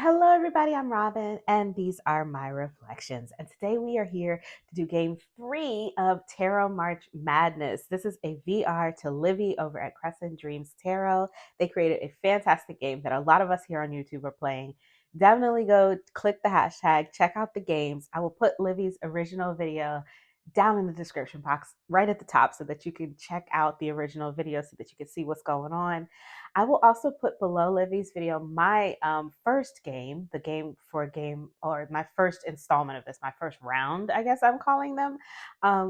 Hello, everybody. I'm Robin, and these are my reflections. And today we are here to do game 3 of Tarot March Madness. This is a VR to Livy over at Crescent Dreams Tarot. They created a fantastic game that a lot of us here on YouTube are playing. Definitely go click the hashtag, check out the games. I will put Livy's original video down in the description box right at the top so that you can check out the original video so that you can see what's going on. I will also put below Livy's video my first game, the game for game, or my first installment of this, my first round, I guess I'm calling them,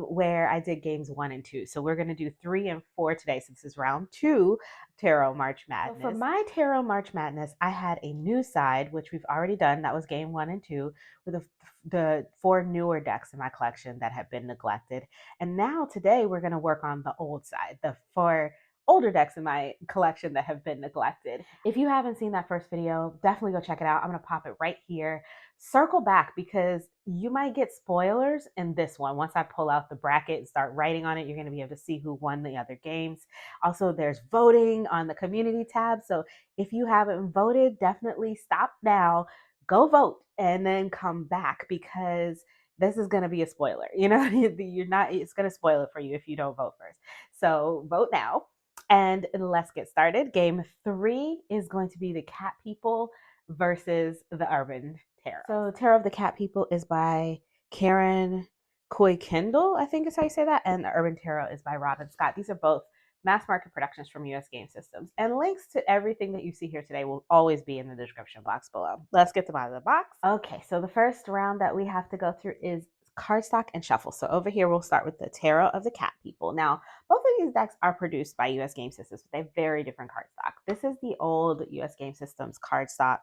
where I did games 1 and 2. So we're going to do 3 and 4 today. So this is round 2 of Tarot March Madness. So for my Tarot March Madness, I had a new side, which we've already done. That was game 1 and 2 with the 4 newer decks in my collection that have been neglected. And now today we're going to work on the old side, the 4 older decks in my collection that have been neglected. If you haven't seen that first video, definitely go check it out. I'm going to pop it right here. Circle back because you might get spoilers in this one. Once I pull out the bracket and start writing on it, you're going to be able to see who won the other games. Also, there's voting on the community tab. So if you haven't voted, definitely stop now, go vote, and then come back because this is going to be a spoiler. You're not, it's going to spoil it for you if you don't vote first. So vote now. And let's get started. Game 3 is going to be the Cat People versus the Urban Tarot. So Tarot of the Cat People is by Karen Coy Kendall, I think is how you say that. And the Urban Tarot is by Robin Scott. These are both mass market productions from US Game Systems. And links to everything that you see here today will always be in the description box below. Let's get them out of the box. Okay, so the first round that we have to go through is cardstock and shuffle. So over here, we'll start with the Tarot of the Cat People. Now, both of these decks are produced by US Game Systems, but they have very different cardstock. This is the old US Game Systems cardstock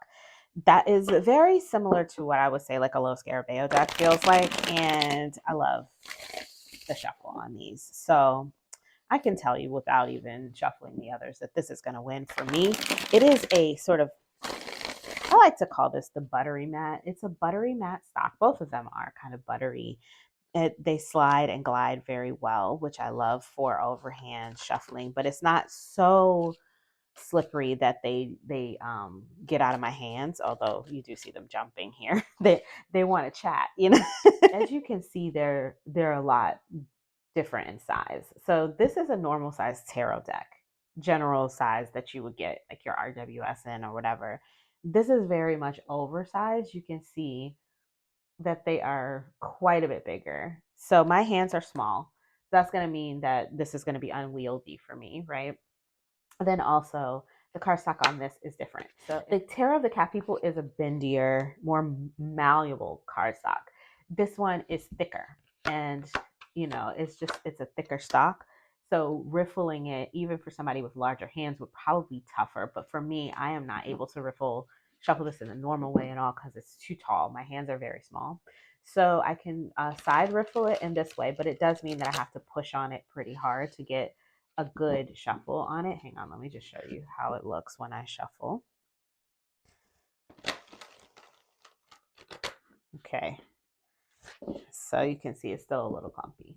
that is very similar to what I would say like a Los Scarabeo deck feels like, and I love the shuffle on these. So I can tell you without even shuffling the others that this is going to win for me. It is a sort of, I like to call this the buttery matte. It's a buttery matte stock. Both of them are kind of buttery. They slide and glide very well, which I love for overhand shuffling, but it's not so slippery that they get out of my hands, although you do see them jumping here. They want to chat, As you can see, they're a lot different in size. So this is a normal size tarot deck, general size that you would get like your RWSN or whatever. This is very much oversized. You can see that they are quite a bit bigger. So my hands are small. That's going to mean that this is going to be unwieldy for me, right? Then also the cardstock on this is different. So the Tarot of the Cat People is a bendier, more malleable cardstock. This one is thicker, and it's a thicker stock. So riffling it, even for somebody with larger hands, would probably be tougher. But for me, I am not able to shuffle this in the normal way at all because it's too tall. My hands are very small. So I can side riffle it in this way, but it does mean that I have to push on it pretty hard to get a good shuffle on it. Hang on, let me just show you how it looks when I shuffle. Okay, so you can see it's still a little clumpy.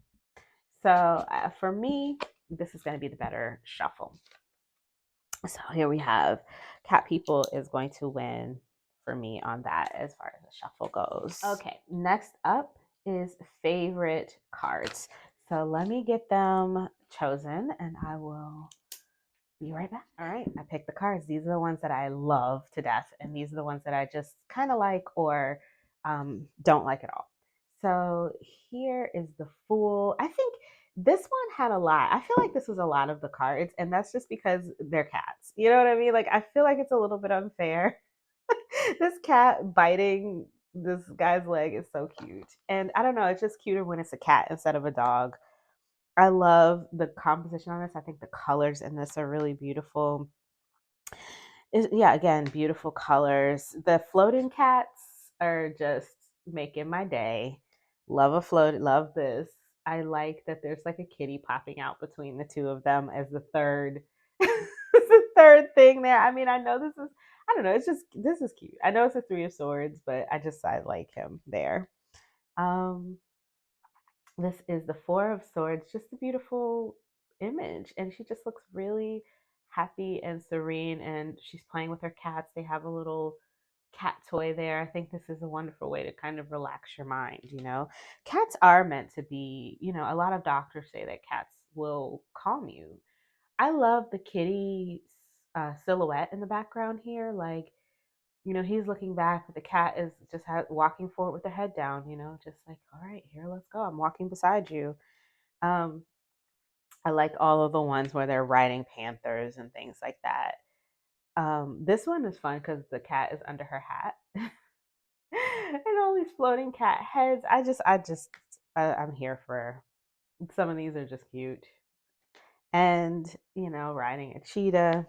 So for me, this is going to be the better shuffle. So here we have Cat People is going to win for me on that as far as the shuffle goes. Okay, next up is favorite cards. So let me get them chosen and I will be right back. All right, I picked the cards. These are the ones that I love to death, and these are the ones that I just kind of like or don't like at all. So here is the Fool. I think this one had a lot. I feel like this was a lot of the cards, and that's just because they're cats. You know what I mean? Like, I feel like it's a little bit unfair. This cat biting this guy's leg is so cute. And I don't know, it's just cuter when it's a cat instead of a dog. I love the composition on this. I think the colors in this are really beautiful. Yeah, again, beautiful colors. The floating cats are just making my day. Love this. I like that there's like a kitty popping out between the two of them as the third the third thing there. I mean, I know this is, I don't know, this is cute. I know it's a 3 of Swords, but I like him there. This is the 4 of Swords, just a beautiful image. And she just looks really happy and serene. And she's playing with her cats. They have a little cat toy there. I think this is a wonderful way to kind of relax your mind, you know. Cats are meant to be, you know, a lot of doctors say that cats will calm you. I love the kitty silhouette in the background here. Like, you know, he's looking back, but the cat is just walking forward with the head down, you know, just like, all right, here, let's go. I'm walking beside you. Um, I like all of the ones where they're riding panthers and things like that. This one is fun because the cat is under her hat. And all these floating cat heads. I'm here for some of these are just cute. And, you know, riding a cheetah,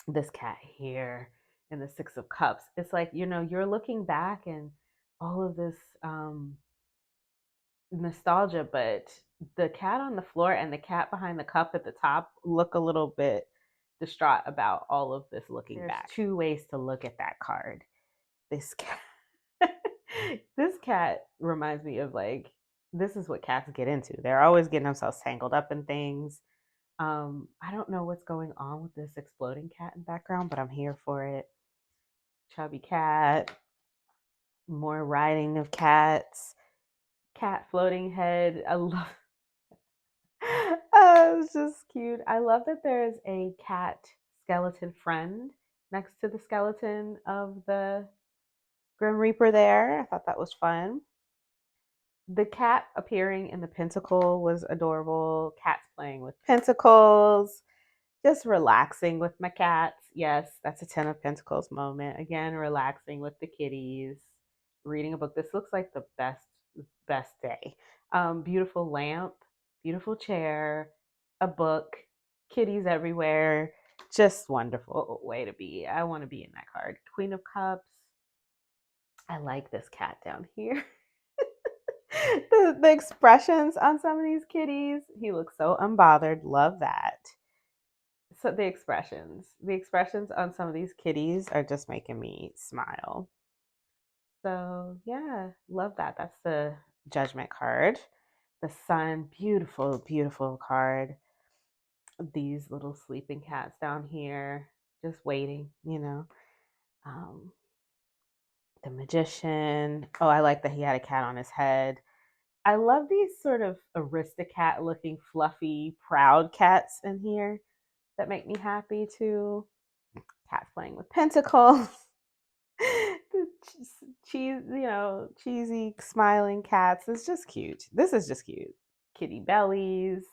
this cat here in the Six of Cups. It's like, you know, you're looking back and all of this nostalgia, but the cat on the floor and the cat behind the cup at the top look a little bit distraught about all of this looking There's back. Two ways to look at that card. This cat this cat reminds me of like this is what cats get into. They're always getting themselves tangled up in things. I don't know what's going on with this exploding cat in the background, but I'm here for it. Chubby cat, more riding of cats, cat floating head. I love it's just cute. I love that there's a cat skeleton friend next to the skeleton of the Grim Reaper there. I thought that was fun. The cat appearing in the pentacle was adorable. Cats playing with pentacles. Just relaxing with my cats. Yes, that's a Ten of Pentacles moment. Again, relaxing with the kitties, reading a book. This looks like the best day. Beautiful lamp, beautiful chair, a book, kitties everywhere. Just wonderful way to be. I want to be in that card. Queen of Cups. I like this cat down here. The expressions on some of these kitties. He looks so unbothered. Love that. So the expressions on some of these kitties are just making me smile. So yeah, love that. That's the Judgment card. The Sun, beautiful, beautiful card. These little sleeping cats down here, just waiting, you know. Um, the Magician. Oh, I like that he had a cat on his head. I love these sort of aristocat looking, fluffy, proud cats in here that make me happy too. Cats playing with pentacles. The cheesy smiling cats. It's just cute. This is just cute. Kitty bellies.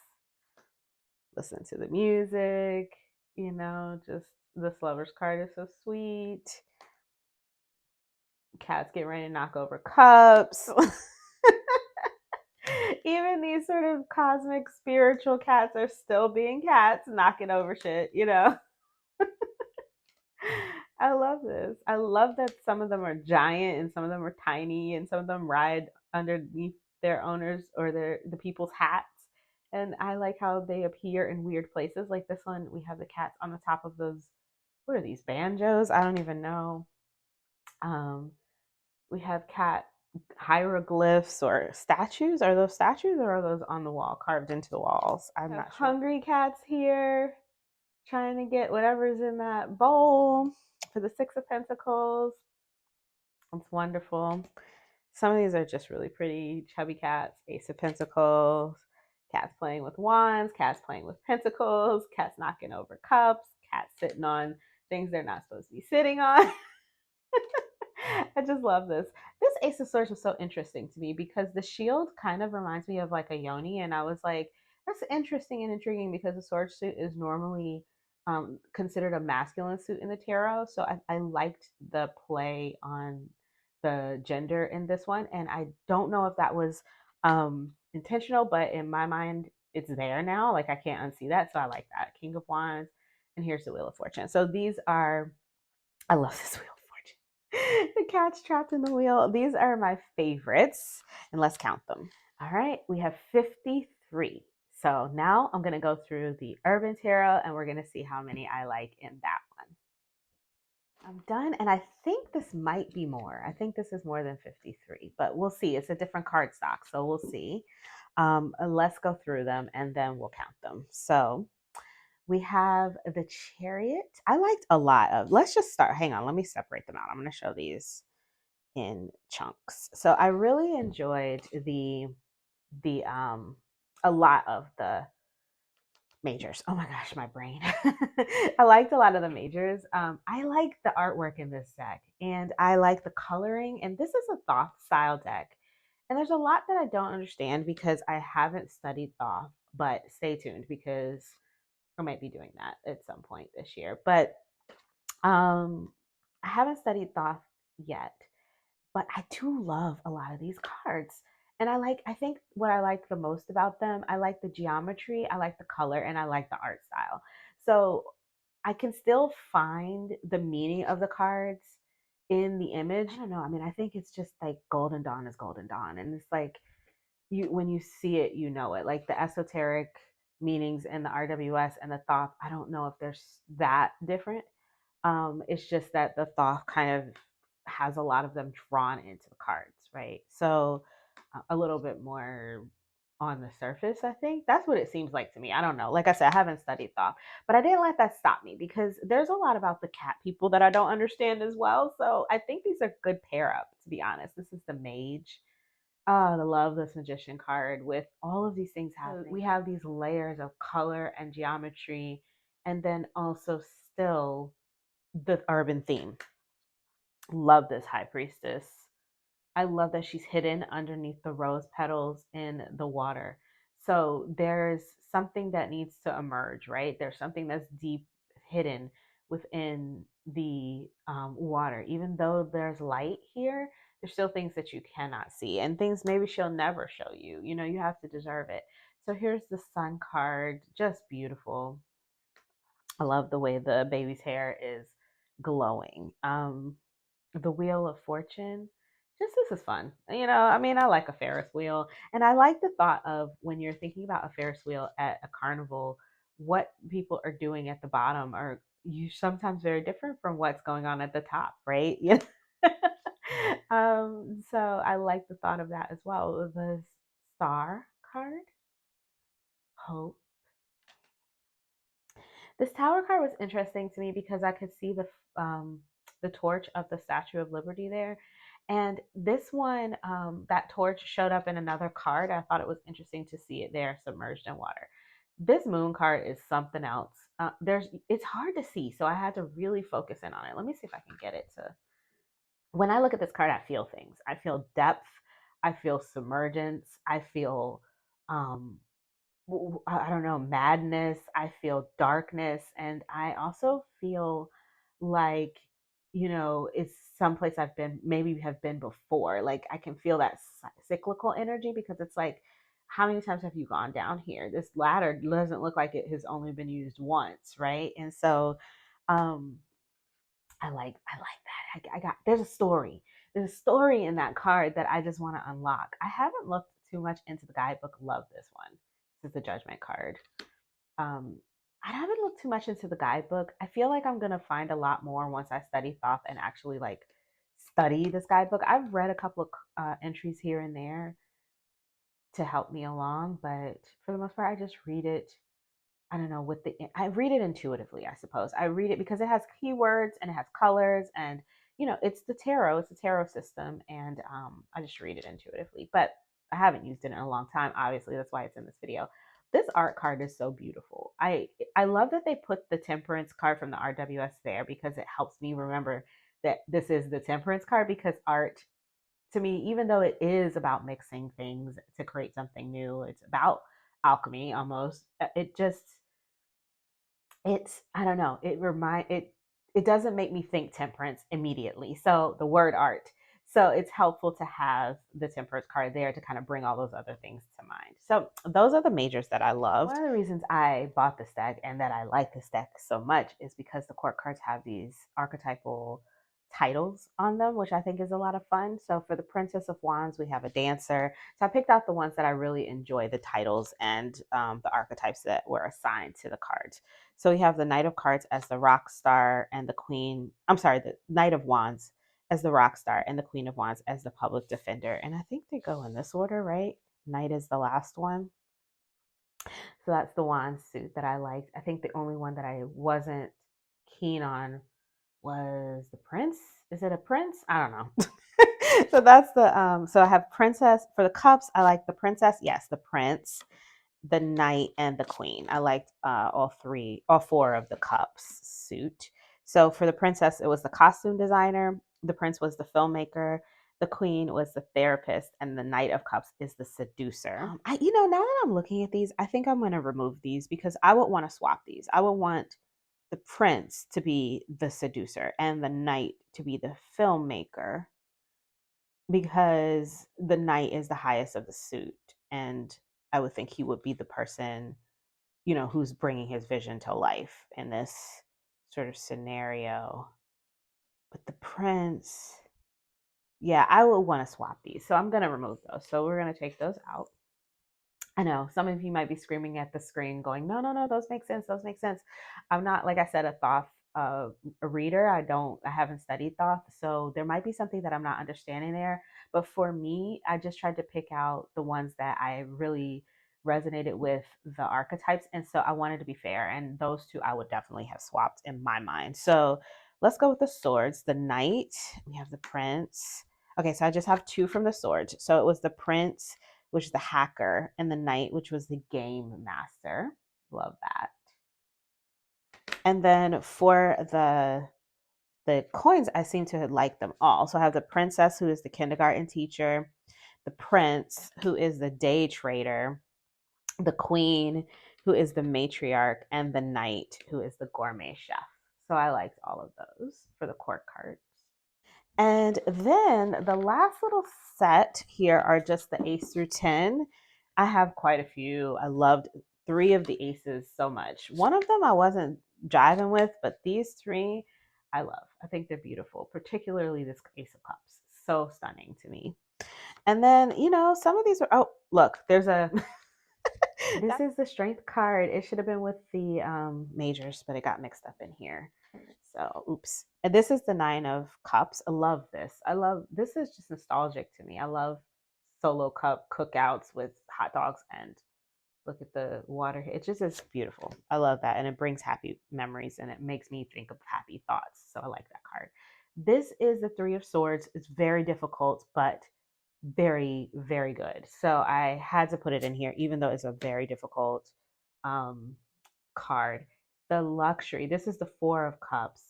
Listen to the music. You know, just this lover's card is so sweet. Cats get ready to knock over cups. Even these sort of cosmic spiritual cats are still being cats, knocking over shit, you know. I love this. I love that some of them are giant and some of them are tiny and some of them ride underneath their owners or the people's hats. And I like how they appear in weird places. Like this one, we have the cats on the top of those. What are these banjos? I don't even know. We have cat hieroglyphs or statues. Are those statues or are those on the wall, carved into the walls? I'm not sure. Hungry cats here, trying to get whatever's in that bowl for the Six of Pentacles. It's wonderful. Some of these are just really pretty. Chubby cats, Ace of Pentacles, cats playing with wands, cats playing with pentacles, cats knocking over cups, cats sitting on things they're not supposed to be sitting on. I just love this. This Ace of Swords was so interesting to me because the shield kind of reminds me of like a yoni, and I was like, that's interesting and intriguing because the sword suit is normally considered a masculine suit in the tarot. So I liked the play on the gender in this one, and I don't know if that was intentional, but in my mind, it's there now. Like I can't unsee that, so I like that. King of Wands, and here's the Wheel of Fortune. So these are, I love this Wheel. The cat's trapped in the wheel. These are my favorites, and let's count them. All right, we have 53. So now I'm going to go through the Urban Tarot, and we're going to see how many I like in that one. I'm done, and I think this might be more. I think this is more than 53, but we'll see. It's a different card stock, so we'll see. Let's go through them, and then we'll count them. So We have the Chariot. I liked a lot of. Let's just start. Hang on, let me separate them out. I'm going to show these in chunks. So I really enjoyed the a lot of the majors. Oh my gosh, my brain. I liked a lot of the majors. I like the artwork in this deck, and I like the coloring. And this is a Thoth style deck. And there's a lot that I don't understand because I haven't studied Thoth, but stay tuned because I might be doing that at some point this year. But I haven't studied Thoth yet, but I do love a lot of these cards. And I think what I like the most about them, I like the geometry, I like the color, and I like the art style. So I can still find the meaning of the cards in the image. I don't know. I mean, I think it's just like Golden Dawn is Golden Dawn. And it's like you when you see it, you know it. Like the esoteric meanings in the RWS and the Thoth, I don't know if they're that different. It's just that the Thoth kind of has a lot of them drawn into the cards, right? So a little bit more on the surface, I think. That's what it seems like to me. I don't know. Like I said, I haven't studied Thoth, but I didn't let that stop me because there's a lot about the cat people that I don't understand as well. So I think these are good pair up, to be honest. This is the Mage. Oh, I love this Magician card with all of these things happening. We have these layers of color and geometry, and then also still the urban theme. Love this High Priestess. I love that she's hidden underneath the rose petals in the water. So there's something that needs to emerge, right? There's something that's deep hidden within the water. Even though there's light here, there's still things that you cannot see and things maybe she'll never show you. You know, you have to deserve it. So here's the sun card, just beautiful. I love the way the baby's hair is glowing. The Wheel of Fortune. Just this is fun. You know, I mean, I like a Ferris wheel. And I like the thought of when you're thinking about a Ferris wheel at a carnival, what people are doing at the bottom are you sometimes very different from what's going on at the top, right? You know? So I like the thought of that as well. The Star card, Hope. This tower card was interesting to me because I could see the torch of the Statue of Liberty there. And this one, that torch showed up in another card. I thought it was interesting to see it there submerged in water. This moon card is something else. It's hard to see, so I had to really focus in on it. Let me see if I can get it to. When I look at this card, I feel things. I feel depth. I feel submergence. I feel um, I don't know, madness. I feel darkness. And I also feel like, you know, it's someplace I've been, maybe have been before. Like I can feel that cyclical energy because it's like, how many times have you gone down here? This ladder doesn't look like it has only been used once, right? And so, um, I like that. I got there's a story. There's a story in that card that I just want to unlock. I haven't looked too much into the guidebook. Love this one. This is the Judgment card. Um, I haven't looked too much into the guidebook. I feel like I'm gonna find a lot more once I study Thoth and actually like study this guidebook. I've read a couple of entries here and there to help me along, but for the most part, I just read it. I don't know I read it intuitively, I suppose. I read it because it has keywords and it has colors and you know, it's a tarot system and I just read it intuitively. But I haven't used it in a long time, obviously. That's why it's in this video. This art card is so beautiful. I love that they put the Temperance card from the RWS there because it helps me remember that this is the Temperance card because art to me, even though it is about mixing things to create something new, it's about alchemy almost. It just it's I don't know. It doesn't make me think temperance immediately. So the word art. So it's helpful to have the temperance card there to kind of bring all those other things to mind. So those are the majors that I love. One of the reasons I bought this deck and that I like this deck so much is because the court cards have these archetypal titles on them, which I think is a lot of fun. So for the Princess of Wands, we have a dancer. So I picked out the ones that I really enjoy the titles and the archetypes that were assigned to the cards. So we have the Knight of Cards as the rock star and the Queen. I'm sorry, the Knight of Wands as the rock star and the Queen of Wands as the public defender. And I think they go in this order, right? Knight is the last one. So that's the wand suit that I liked. I think the only one that I wasn't keen on was the prince. Is it a prince? I don't know. So that's the so I have princess for the cups. I like the princess. Yes, the prince, the knight, and the queen. I liked all four of the cups suit. So for the princess, it was the costume designer. The prince was the filmmaker. The queen was the therapist, and the knight of cups is the seducer. Now that I'm looking at these, I think I'm going to remove these because I would want to swap these. I would want the prince to be the seducer and the knight to be the filmmaker because the knight is the highest of the suit, and I would think he would be the person, who's bringing his vision to life in this sort of scenario. But the prince, yeah, I would want to swap these, so I'm going to remove those. So we're going to take those out. I know some of you might be screaming at the screen going, no, no, no, those make sense. Those make sense. I'm not, like I said, a Thoth a reader. I haven't studied Thoth. So there might be something that I'm not understanding there. But for me, I just tried to pick out the ones that I really resonated with the archetypes. And so I wanted to be fair. And those two I would definitely have swapped in my mind. So let's go with the swords. The knight, we have the prince. Okay, so I just have two from the swords. So it was the prince, which is the hacker, and the knight, which was the game master. Love that. And then for the coins, I seem to like them all. So I have the princess, who is the kindergarten teacher, the prince, who is the day trader, the queen, who is the matriarch, and the knight, who is the gourmet chef. So I liked all of those for the court cards. And then the last little set here are just the ace through 10. I have quite a few. I loved three of the aces so much. One of them I wasn't jiving with, but these three I love. I think they're beautiful, particularly this ace of cups. So stunning to me. And then, some of these are, oh, look, there's a, this is the strength card. It should have been with the majors, but it got mixed up in here. So, oops. And this is the nine of cups. I love this. This is just nostalgic to me. I love solo cup cookouts with hot dogs and look at the water. It just is beautiful. I love that. And it brings happy memories and it makes me think of happy thoughts. So I like that card. This is the three of swords. It's very difficult, but very, very good. So I had to put it in here, even though it's a very difficult um, card. The luxury. This is the four of cups.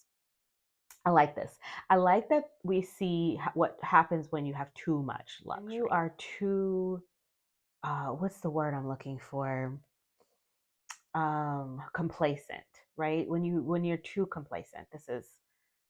I like this. I like that we see what happens when you have too much luxury. When you are too, what's the word I'm looking for? Complacent, right? When you're too complacent, this is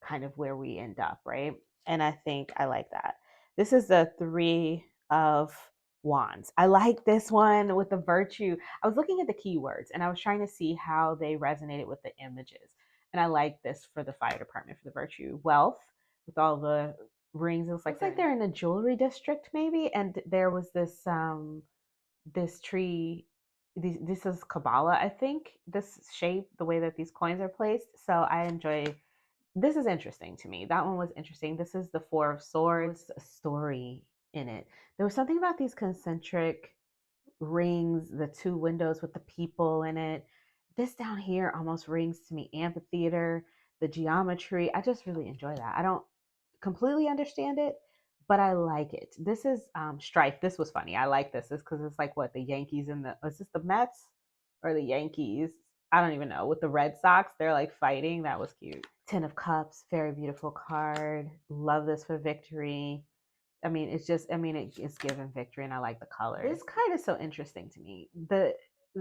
kind of where we end up, right? And I think I like that. This is the three of wands. I like this one with the virtue. I was looking at the keywords and I was trying to see how they resonated with the images. And I like this for the fire department for the virtue. Wealth with all the rings. It looks like they're in a jewelry district maybe. And there was this tree. This is Kabbalah, I think. This shape, the way that these coins are placed. So I enjoy. This is interesting to me. That one was interesting. This is the Four of Swords. A story in it. There was something about these concentric rings, the two windows with the people in it. This down here almost rings to me amphitheater, the geometry. I just really enjoy that. I don't completely understand it, but I like it. This is Strife. This was funny. I like this. This because it's like what the Yankees and is this the Mets or the Yankees? I don't even know. With the Red Sox, they're like fighting. That was cute. Ten of Cups, very beautiful card. Love this for victory. I mean, it's given victory, and I like the colors. This card is so interesting to me. The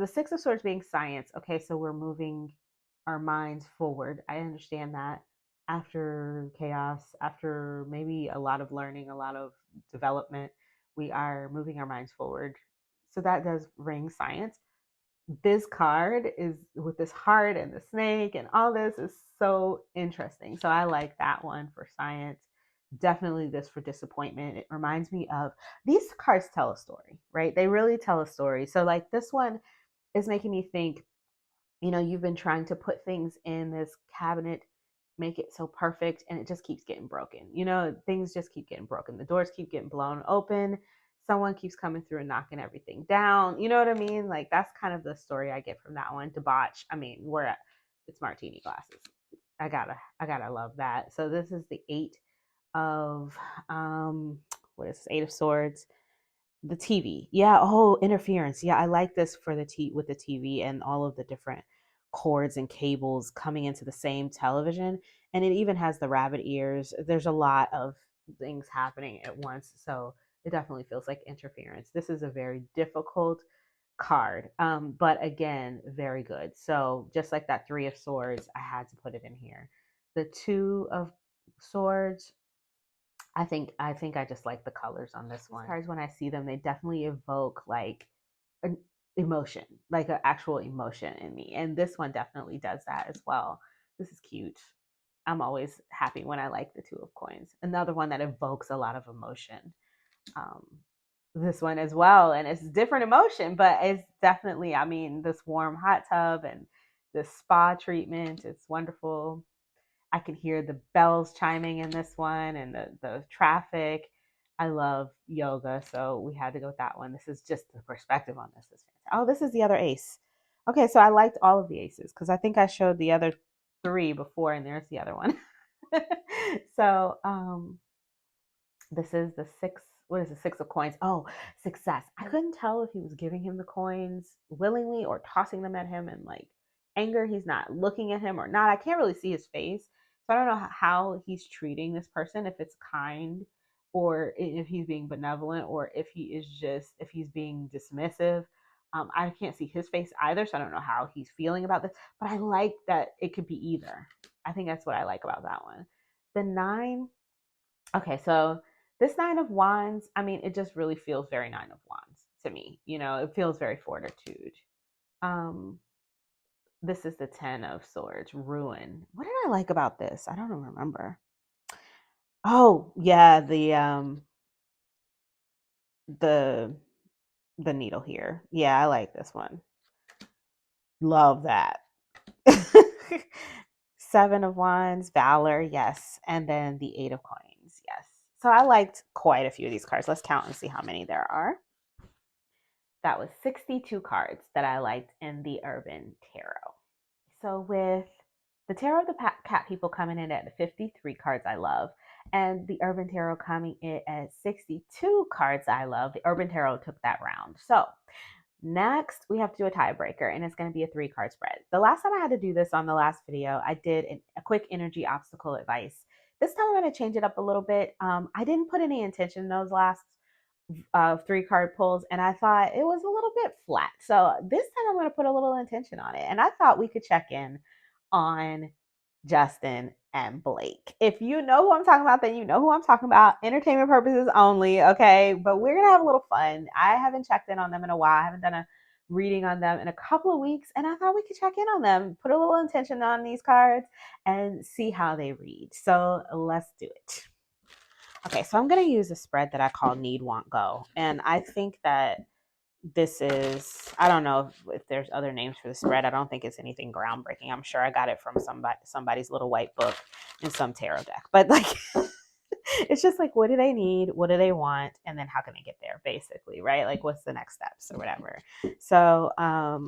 Six of Swords being science. Okay, so we're moving our minds forward. I understand that after chaos, after maybe a lot of learning, a lot of development, we are moving our minds forward. So that does ring science. This card is with this heart and the snake and all this is so interesting. So I like that one for science. Definitely this for disappointment. It reminds me of these cards tell a story, right? They really tell a story. So like this one is making me think, you've been trying to put things in this cabinet, make it so perfect, and it just keeps getting broken. Things just keep getting broken. The doors keep getting blown open. someone keeps coming through and knocking everything down. You know what I mean? Like that's kind of the story I get from that one. Debauch. I mean, it's martini glasses. I gotta love that. So this is the eight of what is this? Eight of Swords. The TV. Yeah. Oh, interference. Yeah, I like this for the with the TV and all of the different cords and cables coming into the same television. And it even has the rabbit ears. There's a lot of things happening at once. So it definitely feels like interference. This is a very difficult card. But again, very good. So just like that Three of Swords, I had to put it in here. The Two of Swords, I think I just like the colors on this one. Cards, when I see them, they definitely evoke like an emotion, like an actual emotion in me. And this one definitely does that as well. This is cute. I'm always happy when I like the Two of Coins. Another one that evokes a lot of emotion. Um, this one as well, and it's different emotion, but it's definitely, I mean, this warm hot tub and this spa treatment. It's wonderful. I can hear the bells chiming in this one and the traffic. I love yoga, so we had to go with that one. This is just the perspective on this is fantastic. Oh, this is the other ace. Okay, so I liked all of the aces because I think I showed the other three before, and there's the other one. So this is the six. What is the Six of Coins? Oh, success. I couldn't tell if he was giving him the coins willingly or tossing them at him in like anger. He's not looking at him or not. I can't really see his face. So I don't know how he's treating this person, if it's kind or if he's being benevolent or if if he's being dismissive. I can't see his face either, so I don't know how he's feeling about this. But I like that it could be either. I think that's what I like about that one. The nine. Okay, so this Nine of Wands, I mean, it just really feels very Nine of Wands to me. You know, it feels very fortitude. Um, this is the Ten of Swords, ruin. What did I like about this? I don't remember. Oh, yeah, the the needle here. Yeah, I like this one. Love that. Seven of Wands, Valor, yes. And then the Eight of Coins, yes. So I liked quite a few of these cards. Let's count and see how many there are. That was 62 cards that I liked in the Urban Tarot. So with the Tarot of the Cat people coming in at 53 cards I love, and the Urban Tarot coming in at 62 cards I love, the Urban Tarot took that round. So next, we have to do a tiebreaker, and it's going to be a 3-card spread. The last time I had to do this on the last video, I did a quick energy obstacle advice. This time I'm going to change it up a little bit. I didn't put any intention in those last 3-card pulls, and I thought it was a little bit flat. So this time I'm going to put a little intention on it, and I thought we could check in on Justin and Blake. If you know who I'm talking about, then you know who I'm talking about. Entertainment purposes only, okay? But we're gonna have a little fun. I haven't checked in on them in a while. I haven't done a reading on them in a couple of weeks, and I thought we could check in on them, put a little intention on these cards, and see how they read. So let's do it. Okay, so I'm gonna use a spread that I call Need, Want, Go, and I think that this is, I don't know if there's other names for the spread. I don't think it's anything groundbreaking. I'm sure I got it from somebody's little white book in some tarot deck, but like it's just like, what do they need, what do they want, and then how can they get there, basically, right? Like what's the next steps or whatever. So I'm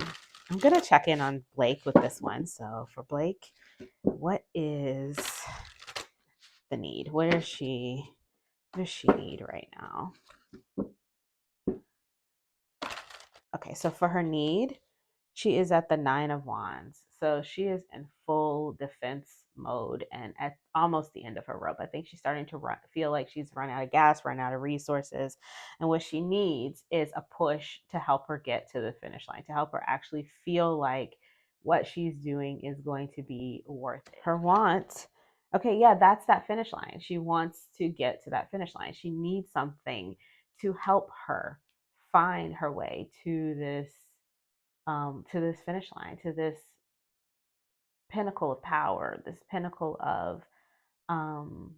gonna check in on Blake with this one. So for Blake, what is the need? What does she need right now? Okay, so for her need, she is at the Nine of Wands. So she is in full defense mode and at almost the end of her rope. I think she's starting to feel like she's run out of gas, run out of resources. And what she needs is a push to help her get to the finish line, to help her actually feel like what she's doing is going to be worth it. Her want, okay, yeah, that's that finish line. She wants to get to that finish line. She needs something to help her find her way to this finish line, to this pinnacle of power, this pinnacle of um,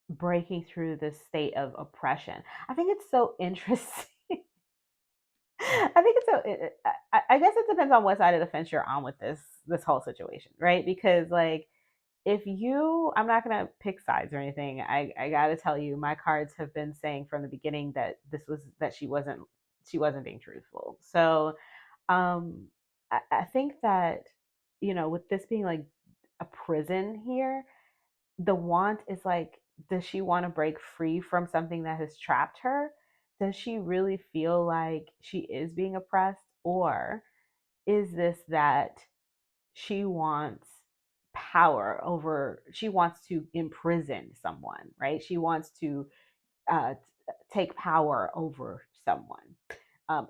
breaking through this state of oppression. I think it's so interesting. I think it's so. I guess it depends on what side of the fence you're on with this whole situation, right? Because like if you, I'm not gonna pick sides or anything. I gotta tell you, my cards have been saying from the beginning that she wasn't being truthful. So um I think that, with this being like a prison here, the want is like, does she want to break free from something that has trapped her? Does she really feel like she is being oppressed? Or is this that she wants power over, she wants to imprison someone, right? She wants to uh, take power over someone,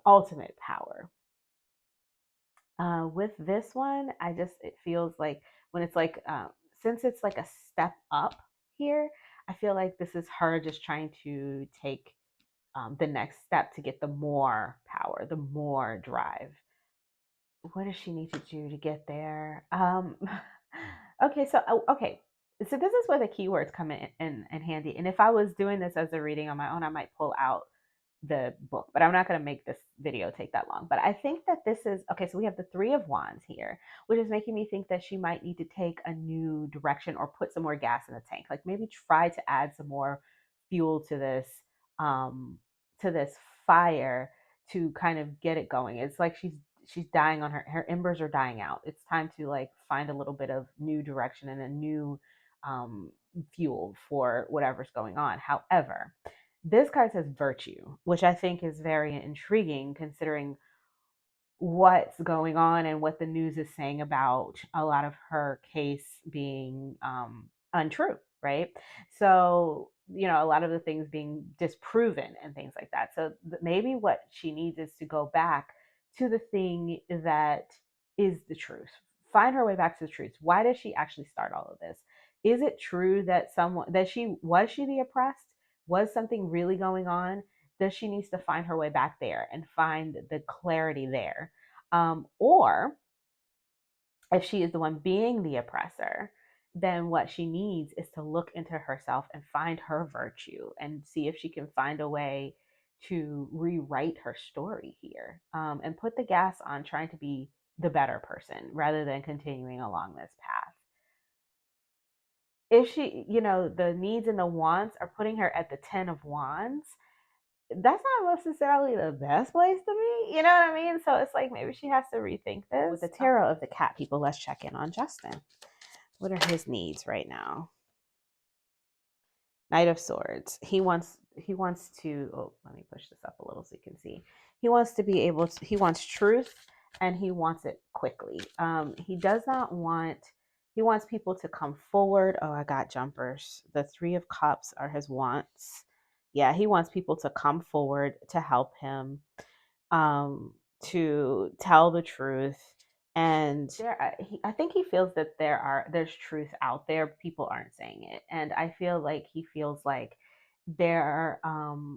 ultimate power. With this one, it feels like when it's like, since it's like a step up here, I feel like this is her just trying to take the next step to get the more power, the more drive. What does she need to do to get there? Okay, okay. So this is where the keywords come in handy. And if I was doing this as a reading on my own, I might pull out the book, but I'm not going to make this video take that long. But I think that this is okay. So we have the Three of Wands here, which is making me think that she might need to take a new direction or put some more gas in the tank. Like maybe try to add some more fuel um, to this fire to kind of get it going. It's like she's dying on her embers are dying out. It's time to like find a little bit of new direction and a new um, fuel for whatever's going on. However, this card says virtue, which I think is very intriguing considering what's going on and what the news is saying about a lot of her case being untrue, right? So, a lot of the things being disproven and things like that. So maybe what she needs is to go back to the thing that is the truth. Find her way back to the truth. Why does she actually start all of this? Is it true that she the oppressed? Was something really going on? Does she needs to find her way back there and find the clarity there? Or if she is the one being the oppressor, then what she needs is to look into herself and find her virtue and see if she can find a way to rewrite her story here, and put the gas on trying to be the better person rather than continuing along this path. If she, the needs and the wants are putting her at the 10 of Wands, that's not necessarily the best place to be. You know what I mean? So it's like maybe she has to rethink this. With the tarot of the cat people, let's check in on Justin. What are his needs right now? Knight of Swords. He wants to, oh, let me push this up a little so you can see. He wants to be able to, he wants truth and he wants it quickly. He does not want, he wants people to come forward. Oh, I got jumpers. The Three of Cups are his wants. Yeah, he wants people to come forward to help him, um, to tell the truth. And I think he feels that there's truth out there. People aren't saying it, and I feel like he feels like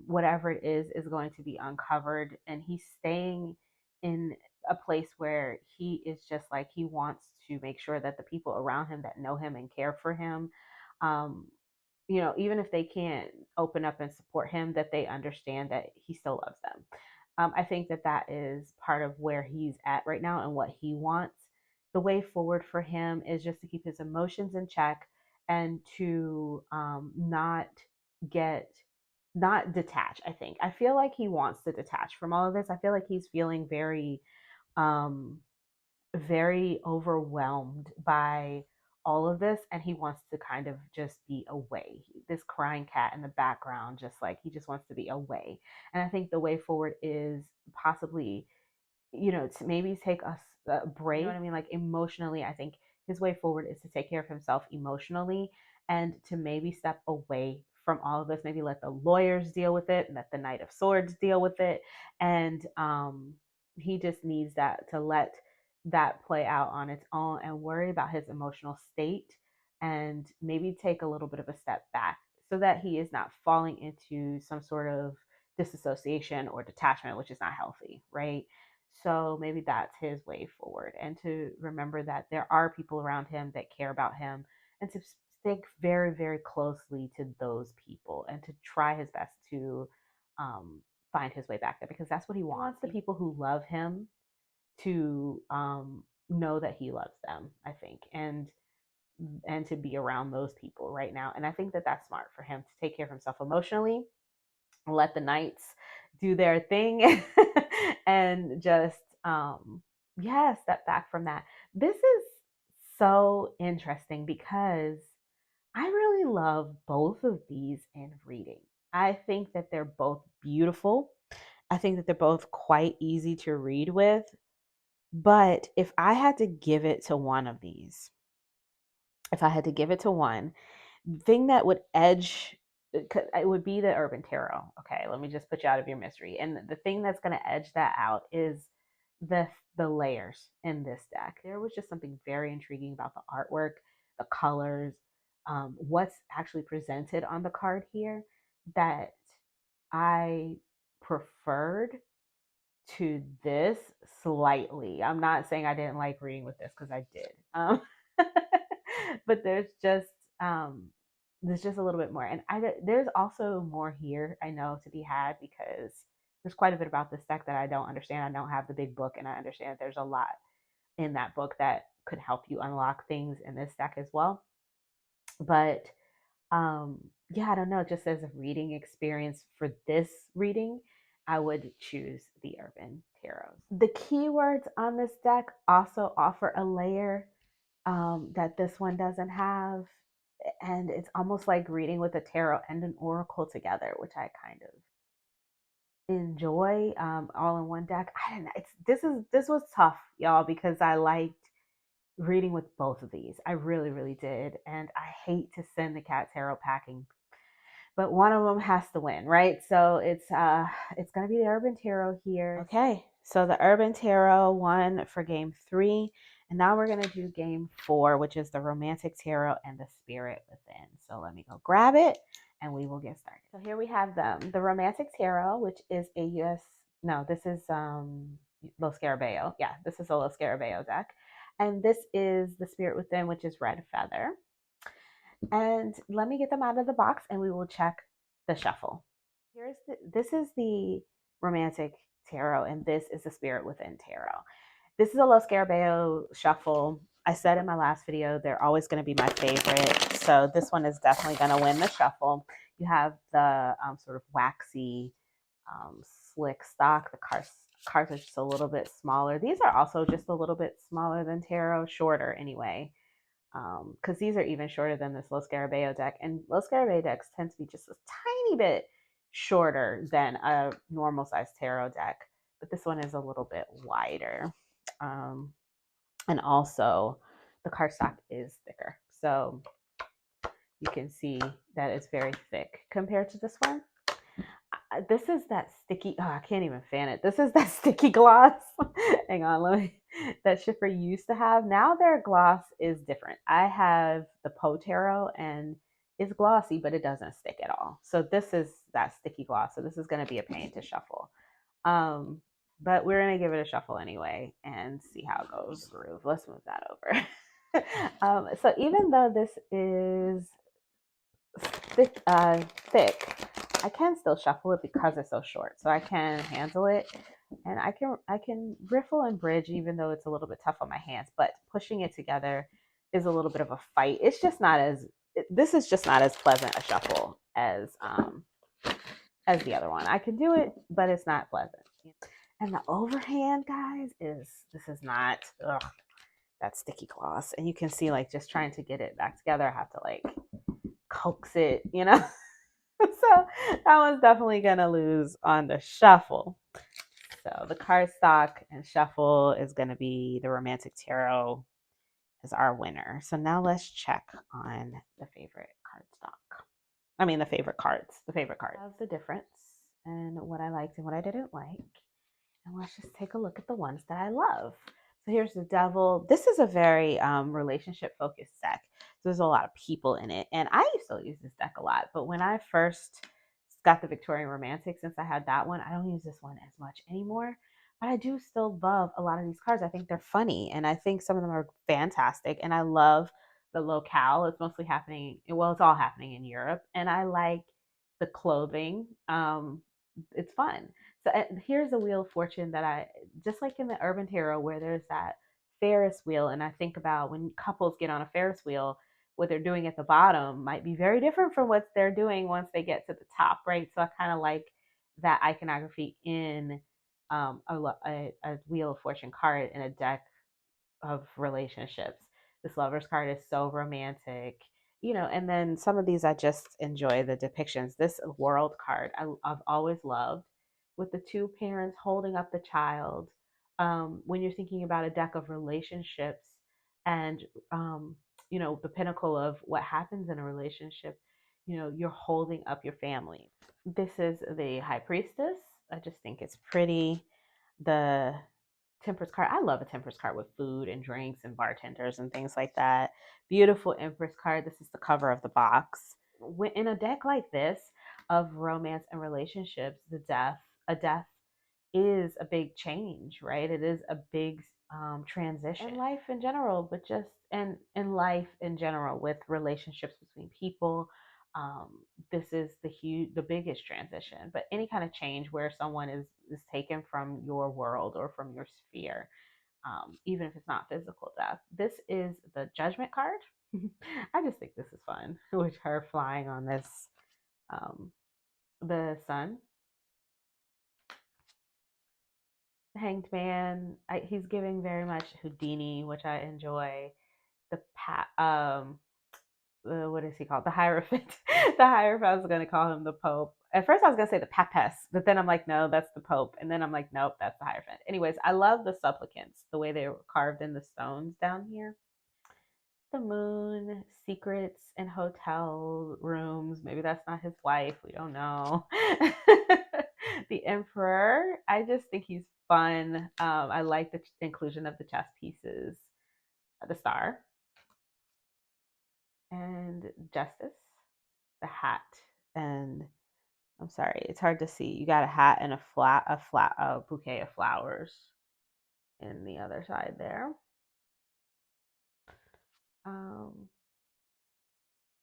whatever it is going to be uncovered, and he's staying in a place where he is just like he wants to make sure that the people around him that know him and care for him, um, even if they can't open up and support him, that they understand that he still loves them. I think that that is part of where he's at right now and what he wants. The way forward for him is just to keep his emotions in check and to get, not detach. I feel like he wants to detach from all of this. I feel like he's feeling um, very overwhelmed by all of this and he wants to kind of just be away. This crying cat in the background, just like he just wants to be away. And I think the way forward is possibly, to maybe take a break. You know what I mean? Like emotionally, I think his way forward is to take care of himself emotionally and to maybe step away from all of this. Maybe let the lawyers deal with it, let the Knight of Swords deal with it. And he just needs that to let that play out on its own and worry about his emotional state and maybe take a little bit of a step back so that he is not falling into some sort of disassociation or detachment, which is not healthy, right? So maybe that's his way forward. And to remember that there are people around him that care about him and to stick very, very closely to those people and to try his best to find his way back there because that's what he wants. The people who love him to know that he loves them, I think. And and to be around those people right now. And I think that that's smart for him to take care of himself emotionally, let the knights do their thing, and just yeah, step back from that. This is so interesting because I really love both of these in reading. I think that they're both beautiful. I think that they're both quite easy to read with. But if I had to give it to one of these, if I had to give it to one, thing that would edge it would be the Urban Tarot. Okay, let me just put you out of your misery. And the thing that's going to edge that out is the the layers in this deck. There was just something very intriguing about the artwork, the colors, what's actually presented on the card here that I preferred to this slightly. I'm not saying I didn't like reading with this because I did. But um, there's just a little bit more, and there's also more here I know to be had because there's quite a bit about this deck that I don't understand. I don't have the big book, and I understand there's a lot in that book that could help you unlock things in this deck as well. But yeah, I don't know. Just as a reading experience for this reading, I would choose the Urban Tarot. The keywords on this deck also offer a layer that this one doesn't have. And it's almost like reading with a tarot and an oracle together, which I kind of enjoy all in one deck. I don't know. This was tough, y'all, because I liked reading with both of these. I really, really did. And I hate to send the cat tarot packing, but one of them has to win, right? So it's gonna be the Urban Tarot here. Okay, so the Urban Tarot won for game 3, and now we're gonna do game 4, which is the Romantic Tarot and the Spirit Within. So let me go grab it, and we will get started. So here we have them: the Romantic Tarot, which is a US. No, this is Lo Scarabeo. Yeah, this is a Lo Scarabeo deck, and this is the Spirit Within, which is Red Feather. And let me get them out of the box and we will check the shuffle. This is the Romantic Tarot, and this is the Spirit Within Tarot. This is a Lo Scarabeo shuffle. I said in my last video, they're always going to be my favorite. So this one is definitely going to win the shuffle. You have the sort of waxy, slick stock. The cards are just a little bit smaller. These are also just a little bit smaller than tarot, shorter anyway, because these are even shorter than this Lo Scarabeo deck. And Lo Scarabeo decks tend to be just a tiny bit shorter than a normal size tarot deck, but this one is a little bit wider. And also the cardstock is thicker. So you can see that it's very thick compared to this one. This is that sticky, oh, I can't even fan it. This is that sticky gloss. Hang on, let me, that Schiffer used to have. Now their gloss is different. I have the Poe Tarot and it's glossy, but it doesn't stick at all. So this is that sticky gloss. So this is going to be a pain to shuffle. But we're going to give it a shuffle anyway and see how it goes. Groove. Let's move that over. So even though this is thick, I can still shuffle it because it's so short. So I can handle it, and I can riffle and bridge even though it's a little bit tough on my hands. But pushing it together is a little bit of a fight. It's just not as this is just not as pleasant a shuffle as the other one. I can do it, but it's not pleasant. And the overhand, guys, this is not that sticky gloss. And you can see like just trying to get it back together, I have to like coax it, you know. So that one's definitely gonna lose on the shuffle. So the cardstock and shuffle is gonna be the Romantic Tarot as our winner. So now let's check on the favorite cardstock. I mean the favorite cards. The favorite cards. Of the difference and what I liked and what I didn't like. And let's just take a look at the ones that I love. So here's the Devil. This is a very relationship focused deck. So there's a lot of people in it. And I used to use this deck a lot. But when I first got the Victorian Romantic, since I had that one, I don't use this one as much anymore. But I do still love a lot of these cards. I think they're funny. And I think some of them are fantastic. And I love the locale. It's mostly happening, well, it's all happening in Europe. And I like the clothing. It's fun. So here's a Wheel of Fortune that I, just like in the Urban Tarot where there's that Ferris wheel, and I think about when couples get on a Ferris wheel, what they're doing at the bottom might be very different from what they're doing once they get to the top, right? So I kind of like that iconography in a Wheel of Fortune card in a deck of relationships. This Lover's card is so romantic, and then some of these I just enjoy the depictions. This World card I've always loved, with the two parents holding up the child. When you're thinking about a deck of relationships and, the pinnacle of what happens in a relationship, you're holding up your family. This is the High Priestess. I just think it's pretty. The Temperance card. I love a Temperance card with food and drinks and bartenders and things like that. Beautiful Empress card. This is the cover of the box. In a deck like this of romance and relationships, a death is a big change, right? It is a big transition in life in general, but just in life in general with relationships between people. This is the biggest transition. But any kind of change where someone is taken from your world or from your sphere, even if it's not physical death. This is the Judgment card. I just think this is fun, with her flying on this, the sun. Hanged Man, he's giving very much Houdini, which I enjoy. The what is he called? The Hierophant. The Hierophant. I was going to call him the Pope. At first, I was going to say the Papess, but then I'm like, no, that's the Pope. And then I'm like, nope, that's the Hierophant. Anyways, I love the supplicants, the way they were carved in the stones down here. The Moon, secrets in hotel rooms. Maybe that's not his wife. We don't know. The Emperor. I just think he's fun. I like the inclusion of the chess pieces. The Star. And Justice. The hat. And I'm sorry, it's hard to see. You got a hat and a bouquet of flowers in the other side there.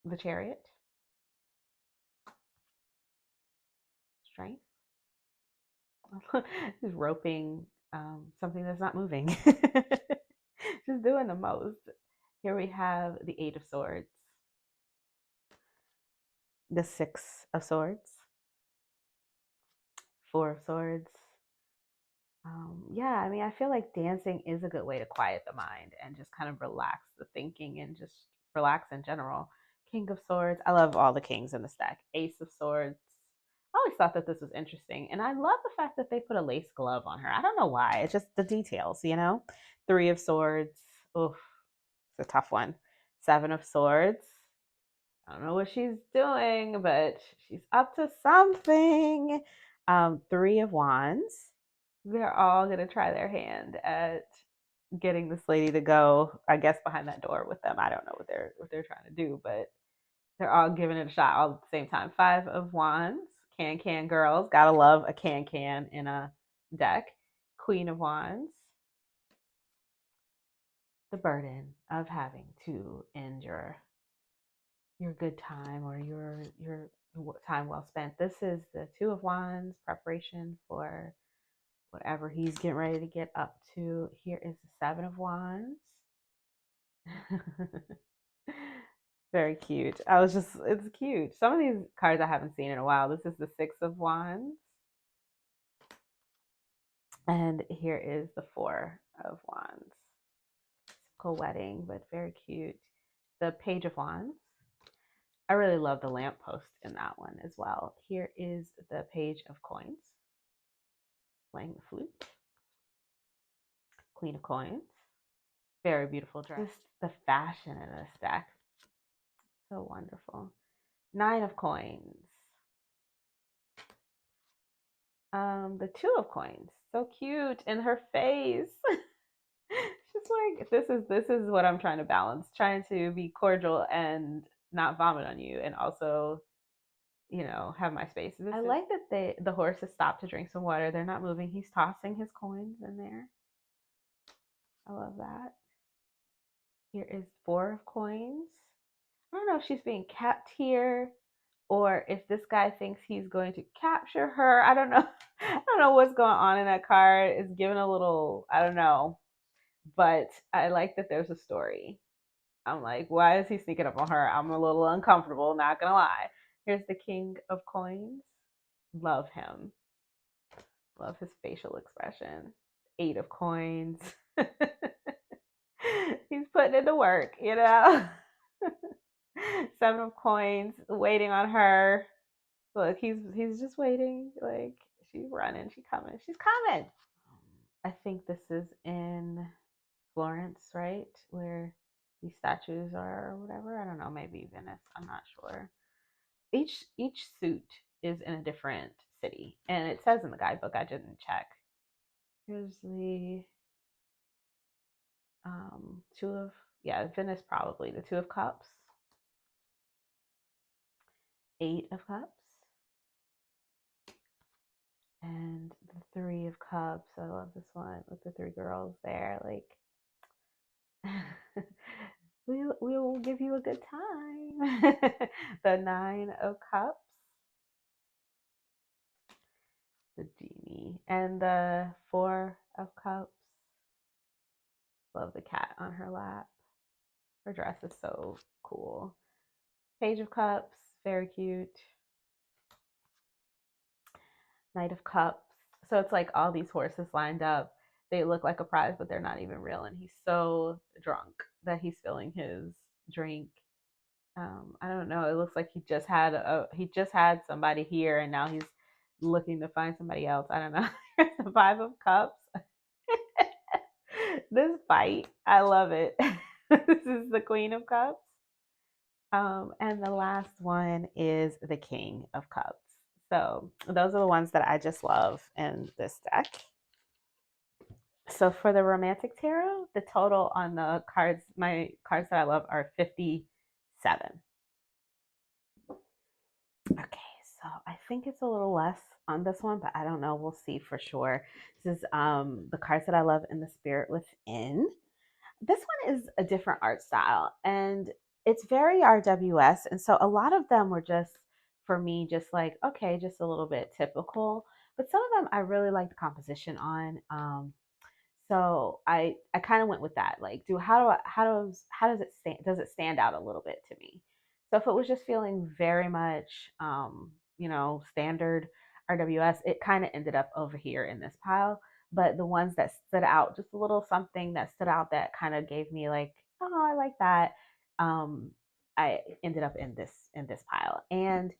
The Chariot. Strength. Just roping something that's not moving. Just doing the most. Here we have the Eight of Swords. The Six of Swords. Four of Swords. Yeah, I mean, I feel like dancing is a good way to quiet the mind and just kind of relax the thinking and just relax in general. King of Swords. I love all the kings in the stack. Ace of Swords. I always thought that this was interesting. And I love the fact that they put a lace glove on her. I don't know why. It's just the details. Three of Swords. Oof, it's a tough one. Seven of Swords. I don't know what she's doing, but she's up to something. Three of Wands. They're all going to try their hand at getting this lady to go, I guess, behind that door with them. I don't know what they're trying to do, but they're all giving it a shot all at the same time. Five of Wands, can girls. Gotta love a can in a deck. Queen of Wands, the burden of having to end your good time or your time well spent. This is the Two of Wands, preparation for whatever he's getting ready to get up to. Here is the Seven of Wands. Very cute. It's cute. Some of these cards I haven't seen in a while. This is the Six of Wands. And here is the Four of Wands. Typical wedding, but very cute. The Page of Wands. I really love the lamppost in that one as well. Here is the Page of Coins. Playing the flute. Queen of Coins. Very beautiful dress. Just the fashion in this deck. So wonderful. Nine of Coins. The Two of Coins. So cute in her face. She's like, this is what I'm trying to balance. Trying to be cordial and not vomit on you, and also, have my space. I like that the horse has stopped to drink some water. They're not moving. He's tossing his coins in there. I love that. Here is Four of Coins. I don't know if she's being kept here or if this guy thinks he's going to capture her. I don't know. I don't know what's going on in that card. It's given a little, I don't know. But I like that there's a story. I'm like, why is he sneaking up on her? I'm a little uncomfortable, not gonna lie. Here's the king of coins. Love him. Love his facial expression. Eight of coins. He's putting in the work, you know? Seven of coins, waiting on her. Look, he's just waiting. Like, she's running, she's coming, she's coming. I think this is in Florence, right? Where these statues are or whatever. I don't know, maybe Venice. I'm not sure. Each suit is in a different city. And it says in the guidebook, I didn't check. Here's the two of, yeah, Venice probably. The two of cups. Eight of cups. And the three of cups. I love this one with the three girls there. Like, we will give you a good time. The nine of cups, the genie, and the four of cups. Love the cat on her lap. Her dress is so cool. Page of cups, very cute. Knight of cups. So it's like all these horses lined up. They look like a prize, but they're not even real. And he's so drunk that he's spilling his drink. I don't know. It looks like he just had somebody here, and now he's looking to find somebody else. I don't know. The five of cups. This fight, I love it. This is the queen of cups. And the last one is the king of cups. So those are the ones that I just love in this deck. So for the romantic tarot, the total on the cards, my cards that I love, are 57. Okay, so I think it's a little less on this one, but I don't know. We'll see for sure. This is the cards that I love in the Spirit Within. This one is a different art style, and it's very RWS. And so a lot of them were just, for me, just like, okay, just a little bit typical. But some of them I really like the composition on. So I kind of went with that. Like, how does it stand? Does it stand out a little bit to me? So if it was just feeling very much, standard RWS, it kind of ended up over here in this pile. But the ones that stood out, just a little something that stood out that kind of gave me like, oh, I like that. Um, I ended up in this pile, and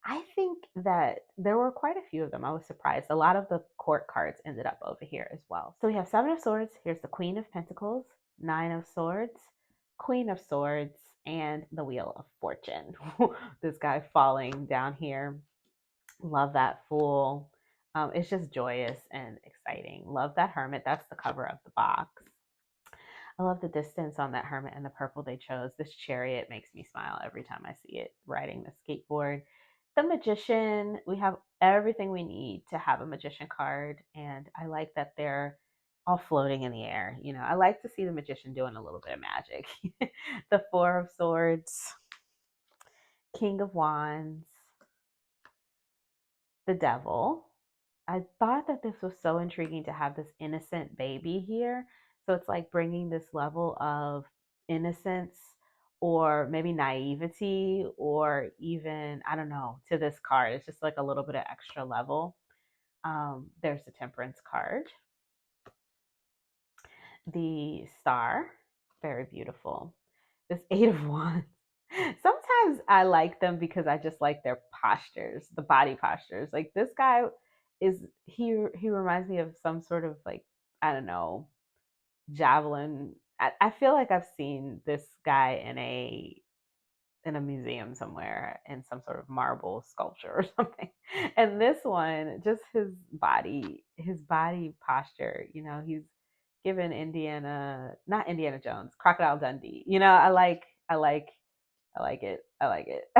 I think that there were quite a few of them. I was surprised. A lot of the court cards ended up over here as well. So we have Seven of Swords. Here's the Queen of Pentacles, Nine of Swords, Queen of Swords, and the Wheel of Fortune. This guy falling down here. Love that Fool. It's just joyous and exciting. Love that Hermit. That's the cover of the box. I love the distance on that Hermit and the purple they chose. This Chariot makes me smile every time I see it riding the skateboard. The Magician, we have everything we need to have a Magician card, and I like that they're all floating in the air. You know, I like to see the Magician doing a little bit of magic. The Four of Swords, King of Wands, the Devil. I thought that this was so intriguing to have this innocent baby here. So it's like bringing this level of innocence or maybe naivety or even, I don't know, to this card. It's just like a little bit of extra level. There's the Temperance card. The Star, very beautiful. This Eight of Wands. Sometimes I like them because I just like their postures, the body postures. Like this guy he reminds me of some sort of like, I don't know, javelin. I feel like I've seen this guy in a museum somewhere in some sort of marble sculpture or something. And this one, just his body posture, he's given not Indiana Jones, Crocodile Dundee. I like it. I like it.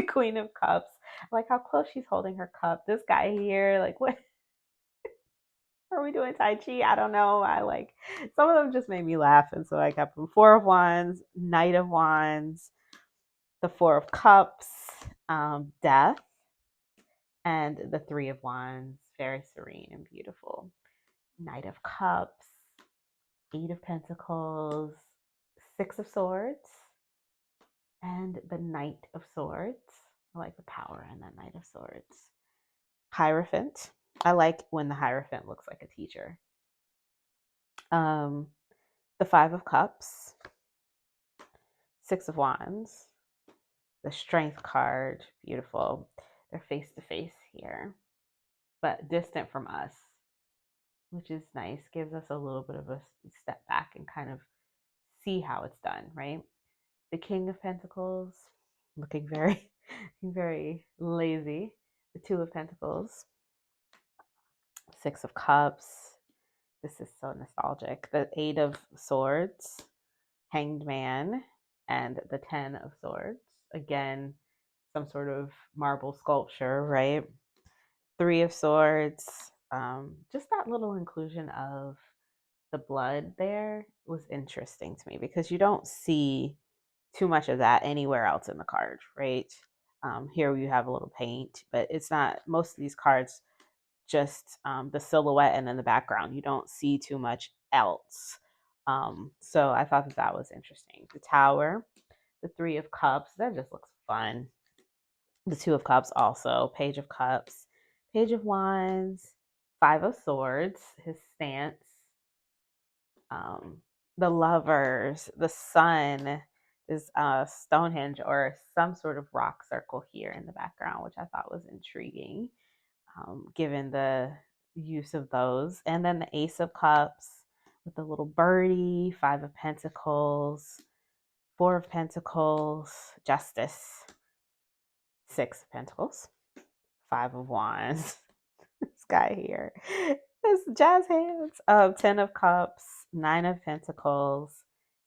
Queen of Cups. I like how close she's holding her cup. This guy here, like, what are we doing? Tai Chi? I don't know. I like some of them just made me laugh. And so I kept them. Four of Wands, Knight of Wands, the Four of Cups, Death, and the Three of Wands. Very serene and beautiful. Knight of Cups, Eight of Pentacles, Six of Swords and the Knight of Swords. I like the power in that Knight of Swords. Hierophant. I like when the Hierophant looks like a teacher. The Five of Cups. Six of Wands. The Strength card. Beautiful. They're face to face here, but distant from us, which is nice. Gives us a little bit of a step back and kind of see how it's done, right? The King of Pentacles, looking very, very lazy. The Two of Pentacles, Six of Cups. This is so nostalgic. The Eight of Swords, Hanged Man, and the Ten of Swords. Again, some sort of marble sculpture, right? Three of Swords. Just that little inclusion of the blood there was interesting to me because you don't see too much of that anywhere else in the card, right? Here you have a little paint, but it's not, most of these cards, just the silhouette and then the background. You don't see too much else. So I thought that that was interesting. The Tower, the Three of Cups, that just looks fun. The Two of Cups also, Page of Cups, Page of Wands, Five of Swords, his stance, um, the Lovers, the Sun is Stonehenge or some sort of rock circle here in the background, which I thought was intriguing, given the use of those. And then the Ace of Cups with the little birdie, Five of Pentacles, Four of Pentacles, Justice, Six of Pentacles, Five of Wands. This guy here. This jazz hands. Ten of Cups, Nine of Pentacles,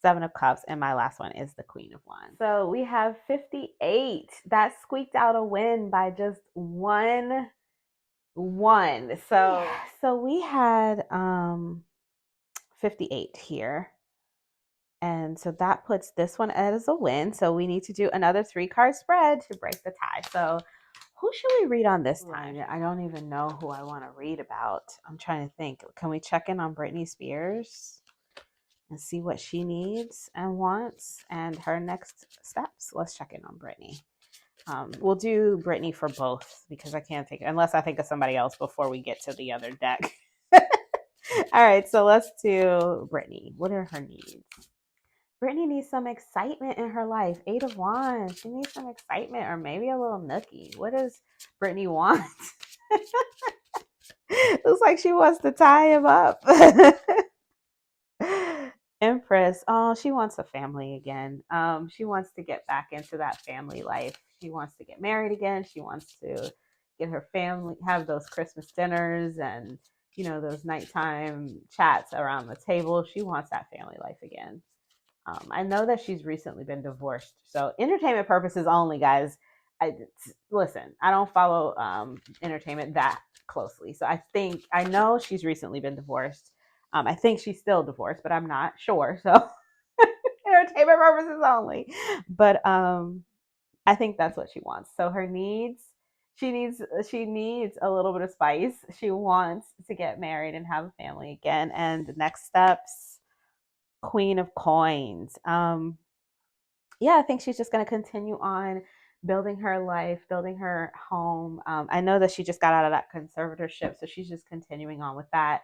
Seven of Cups, and my last one is the Queen of Wands. So we have 58. That squeaked out a win by just one. So we had 58 here. And so that puts this one as a win. So we need to do another 3-card spread to break the tie. So who should we read on this time? I don't even know who I want to read about. I'm trying to think. Can we check in on Britney Spears and see what she needs and wants and her next steps? Let's check in on Britney. We'll do Britney for both because I can't think, unless I think of somebody else before we get to the other deck. All right, so let's do Britney. What are her needs? Britney needs some excitement in her life. Eight of Wands. She needs some excitement or maybe a little nookie. What does Britney want? Looks like she wants to tie him up. Empress. Oh, she wants a family again. She wants to get back into that family life. She wants to get married again. She wants to get her family, have those Christmas dinners and, you know, those nighttime chats around the table. She wants that family life again. I know that she's recently been divorced. So entertainment purposes only, guys. Listen, I don't follow entertainment that closely. So I know she's recently been divorced. I think she's still divorced, but I'm not sure. So entertainment purposes only. But I think that's what she wants. So her needs, she needs a little bit of spice. She wants to get married and have a family again. And the next steps, Queen of Coins. Yeah, I think she's just going to continue on building her life, building her home. I know that she just got out of that conservatorship, so she's just continuing on with that,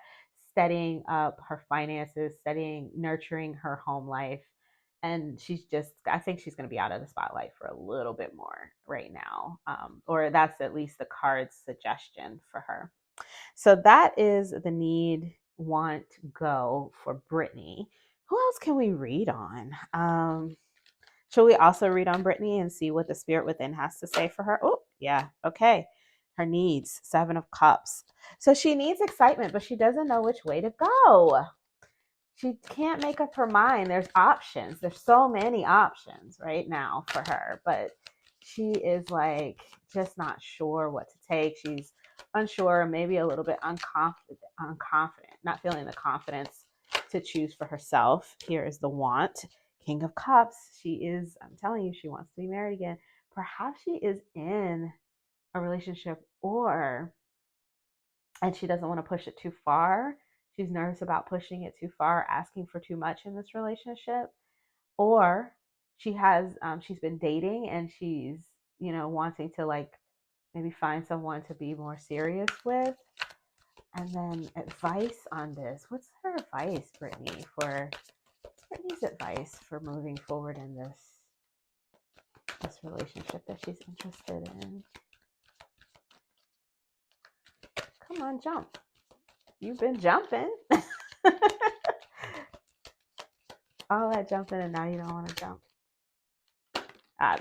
steadying up her finances, nurturing her home life. And I think she's going to be out of the spotlight for a little bit more right now. Or that's at least the card's suggestion for her. So that is the need, want, go for Britney. Who else can we read on? Should we also read on Britney and see what the spirit within has to say for her? Oh, yeah. Okay. Her needs, Seven of Cups. So she needs excitement, but she doesn't know which way to go. She can't make up her mind. There's options. There's so many options right now for her, but she is like just not sure what to take. She's unsure, maybe a little bit unconfident, not feeling the confidence to choose for herself. Here is the want. King of Cups. I'm telling you, she wants to be married again. Perhaps she is in a relationship and she doesn't want to push it too far. She's nervous about pushing it too far, asking for too much in this relationship. or she's been dating and she's, wanting to like maybe find someone to be more serious with. And then advice on this. What's her advice, Brittany, for Brittany's advice for moving forward in this relationship that she's interested in? Come on, jump. You've been jumping. All that jumping and now you don't want to jump.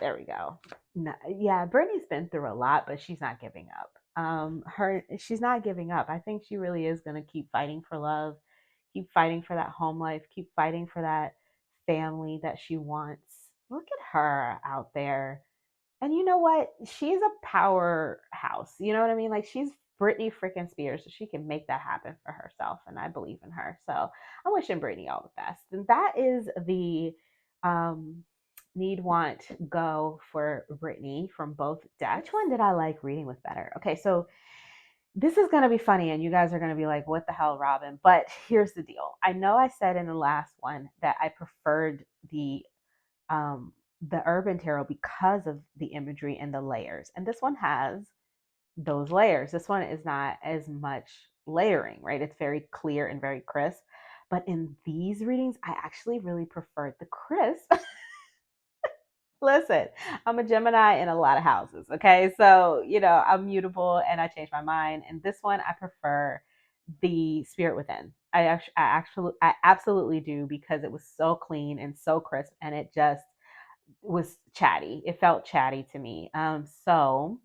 There we go. No, yeah, Brittany's been through a lot, but she's not giving up. She's not giving up. I think she really is going to keep fighting for love, keep fighting for that home life, keep fighting for that family that she wants. Look at her out there. And you know what? She's a powerhouse. You know what I mean? Like she's Britney freaking Spears, so she can make that happen for herself. And I believe in her. So I'm wishing Britney all the best. And that is the um, need, want, go for Britney from both decks. Which one did I like reading with better? Okay, so this is going to be funny and you guys are going to be like, what the hell, Robin? But here's the deal. I know I said in the last one that I preferred um, the Urban Tarot because of the imagery and the layers. And this one has those layers. This one is not as much layering, right? It's very clear and very crisp. But in these readings, I actually really preferred the crisp. Listen, I'm a Gemini in a lot of houses. Okay. So, I'm mutable and I change my mind. And this one, I prefer the spirit within. I absolutely do because it was so clean and so crisp and it just was chatty. It felt chatty to me. So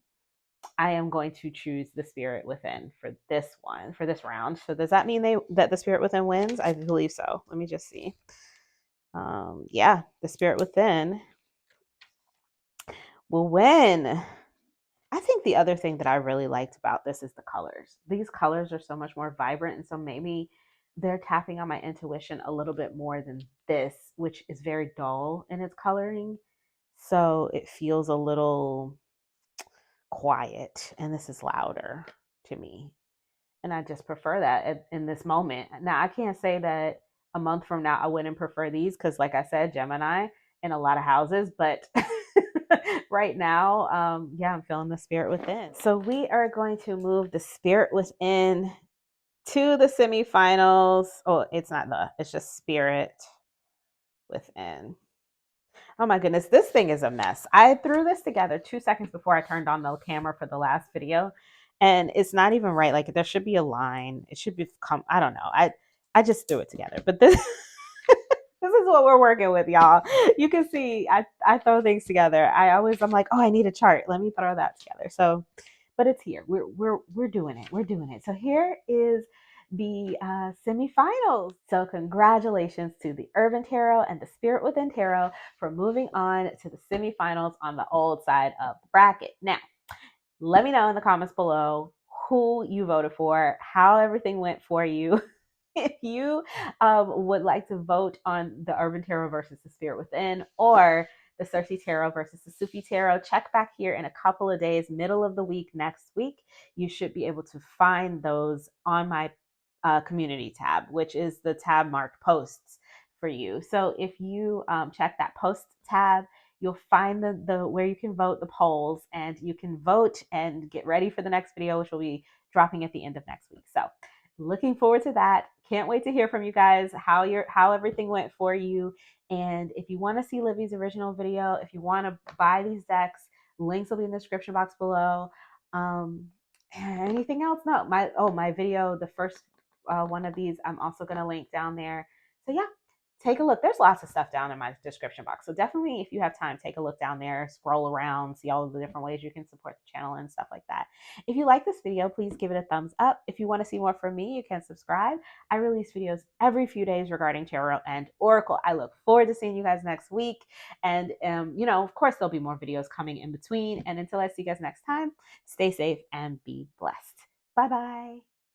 I am going to choose the spirit within for this one, for this round. So does that mean that the spirit within wins? I believe so. Let me just see. Yeah, the spirit within will win. I think the other thing that I really liked about this is the colors. These colors are so much more vibrant, and so maybe they're tapping on my intuition a little bit more than this, which is very dull in its coloring. So it feels a little quiet, and this is louder to me. And I just prefer that in this moment. Now, I can't say that a month from now I wouldn't prefer these because, like I said, Gemini in a lot of houses, but right now, yeah, I'm feeling the spirit within. So we are going to move the spirit within to the semifinals. Oh, it's just spirit within. Oh my goodness, this thing is a mess. I threw this together 2 seconds before I turned on the camera for the last video, and it's not even right. Like there should be a line. It should be I don't know. I just threw it together. But this this is what we're working with, y'all. You can see I throw things together. I'm like, oh, I need a chart. Let me throw that together. So, but it's here. We're doing it. We're doing it. So here is the semifinals. So congratulations to the Urban Tarot and the Spirit Within Tarot for moving on to the semifinals on the old side of the bracket. Now, let me know in the comments below who you voted for, how everything went for you. If you would like to vote on the Urban Tarot versus the Spirit Within, or the Cersei Tarot versus the Sufi Tarot, check back here in a couple of days, middle of the week, next week. You should be able to find those on my community tab, which is the tab marked posts for you. So if you check that post tab, you'll find the where you can vote the polls, and you can vote and get ready for the next video, which will be dropping at the end of next week. So looking forward to that. Can't wait to hear from you guys how everything went for you. And if you want to see Livy's original video, if you want to buy these decks, links will be in the description box below. Anything else? No, my video, the first one of these, I'm also going to link down there. So yeah, take a look. There's lots of stuff down in my description box. So definitely, if you have time, take a look down there, scroll around, see all of the different ways you can support the channel and stuff like that. If you like this video, please give it a thumbs up. If you want to see more from me, you can subscribe. I release videos every few days regarding tarot and oracle. I look forward to seeing you guys next week. And, of course, there'll be more videos coming in between. And until I see you guys next time, stay safe and be blessed. Bye-bye.